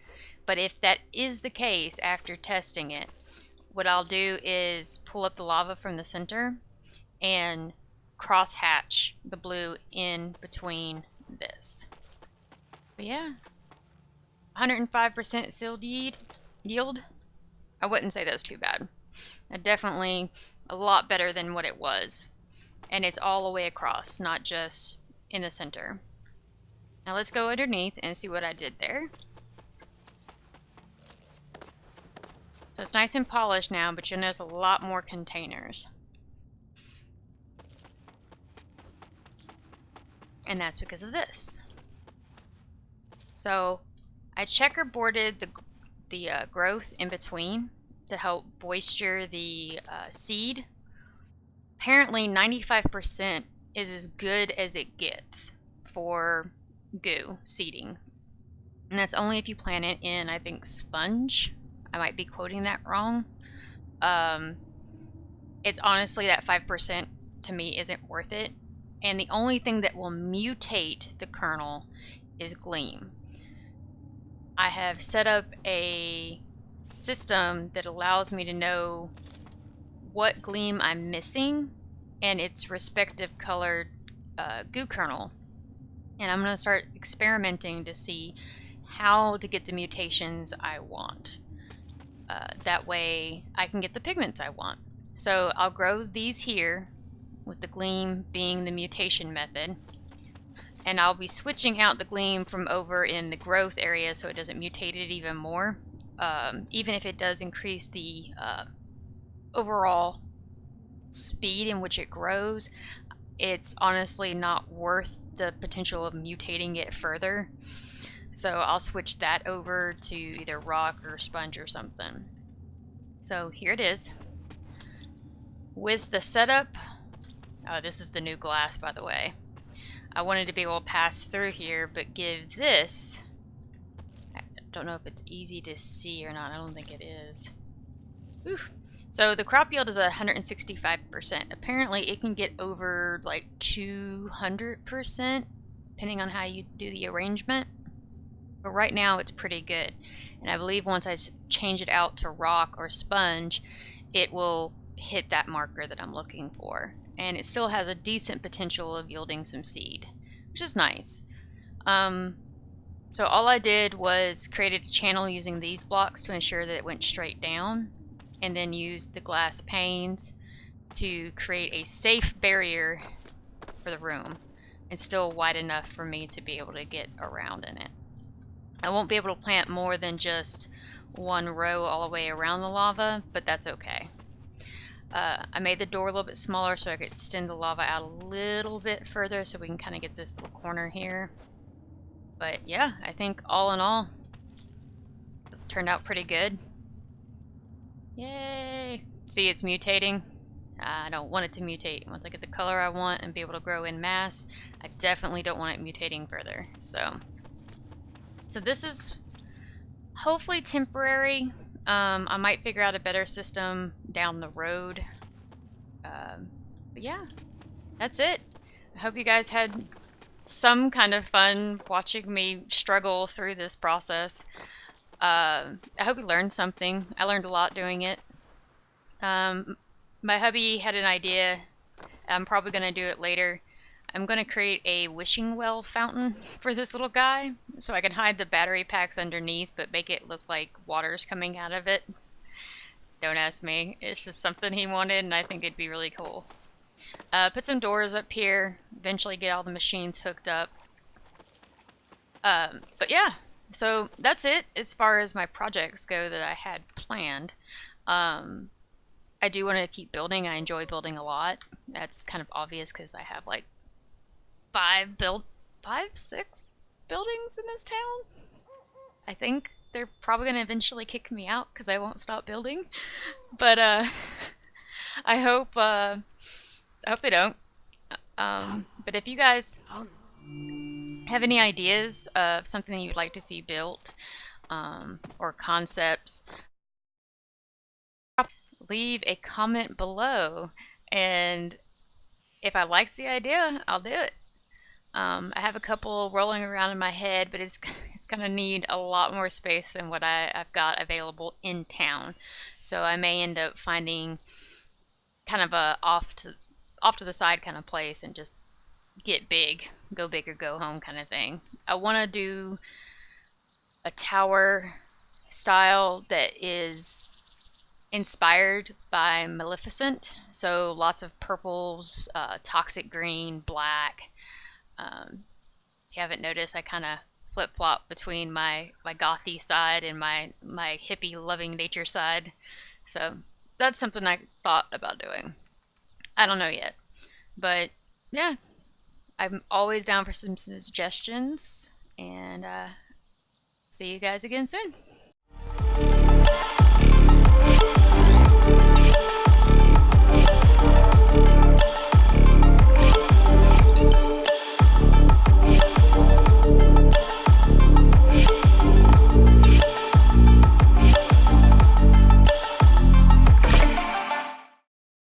Speaker 1: but if that is the case after testing it, what I'll do is pull up the lava from the center and cross hatch the blue in between this. But yeah, 105% sealed yield. I wouldn't say that's too bad. Definitely a lot better than what it was. And it's all the way across, not just in the center. Now let's go underneath and see what I did there. So it's nice and polished now, but you'll notice a lot more containers. And that's because of this. So I checkerboarded the growth in between to help moisture the seed. Apparently 95% is as good as it gets for goo seeding. And that's only if you plant it in, I think, sponge. I might be quoting that wrong. It's honestly, that 5% to me isn't worth it. And the only thing that will mutate the kernel is gleam. I have set up a system that allows me to know what gleam I'm missing and its respective colored goo kernel. And I'm going to start experimenting to see how to get the mutations I want. That way I can get the pigments I want. So I'll grow these here with the gleam being the mutation method. And I'll be switching out the gleam from over in the growth area so it doesn't mutate it even more. Even if it does increase the overall speed in which it grows, it's honestly not worth the potential of mutating it further. So I'll switch that over to either rock or sponge or something. So here it is. With the setup, oh, this is the new glass, by the way. I wanted to be able to pass through here, but give this, I don't know if it's easy to see or not. I don't think it is. Whew. So the crop yield is 165%. Apparently it can get over like 200%, depending on how you do the arrangement. But right now it's pretty good. And I believe once I change it out to rock or sponge, it will hit that marker that I'm looking for. And it still has a decent potential of yielding some seed, which is nice. So all I did was created a channel using these blocks to ensure that it went straight down, and then used the glass panes to create a safe barrier for the room and still wide enough for me to be able to get around in it. I won't be able to plant more than just one row all the way around the lava, but that's okay. I made the door a little bit smaller so I could extend the lava out a little bit further so we can kind of get this little corner here. But yeah, I think all in all, it turned out pretty good. Yay! See, it's mutating. I don't want it to mutate. Once I get the color I want and be able to grow in mass, I definitely don't want it mutating further. So this is hopefully temporary. I might figure out a better system down the road. But yeah, that's it. I hope you guys had some kind of fun watching me struggle through this process. I hope you learned something. I learned a lot doing it. My hubby had an idea. I'm probably going to do it later. I'm going to create a wishing well fountain for this little guy so I can hide the battery packs underneath but make it look like water's coming out of it. Don't ask me. It's just something he wanted and I think it'd be really cool. Put some doors up here, eventually get all the machines hooked up. But yeah, so that's it as far as my projects go that I had planned. I do want to keep building. I enjoy building a lot. That's kind of obvious because I have like 6 buildings in this town. I think they're probably going to eventually kick me out because I won't stop building. But I hope they don't. But if you guys have any ideas of something you'd like to see built, or concepts, leave a comment below, and if I like the idea, I'll do it. I have a couple rolling around in my head, but it's gonna need a lot more space than what I've got available in town. So I may end up finding kind of a off to the side kind of place and just get big, go big or go home kind of thing. I want to do a tower style that is inspired by Maleficent, so lots of purples, toxic green, black. If you haven't noticed, I kind of flip-flop between my gothy side and my hippie loving nature side, so that's something I thought about doing. I don't know yet, but yeah, I'm always down for some suggestions, and see you guys again soon.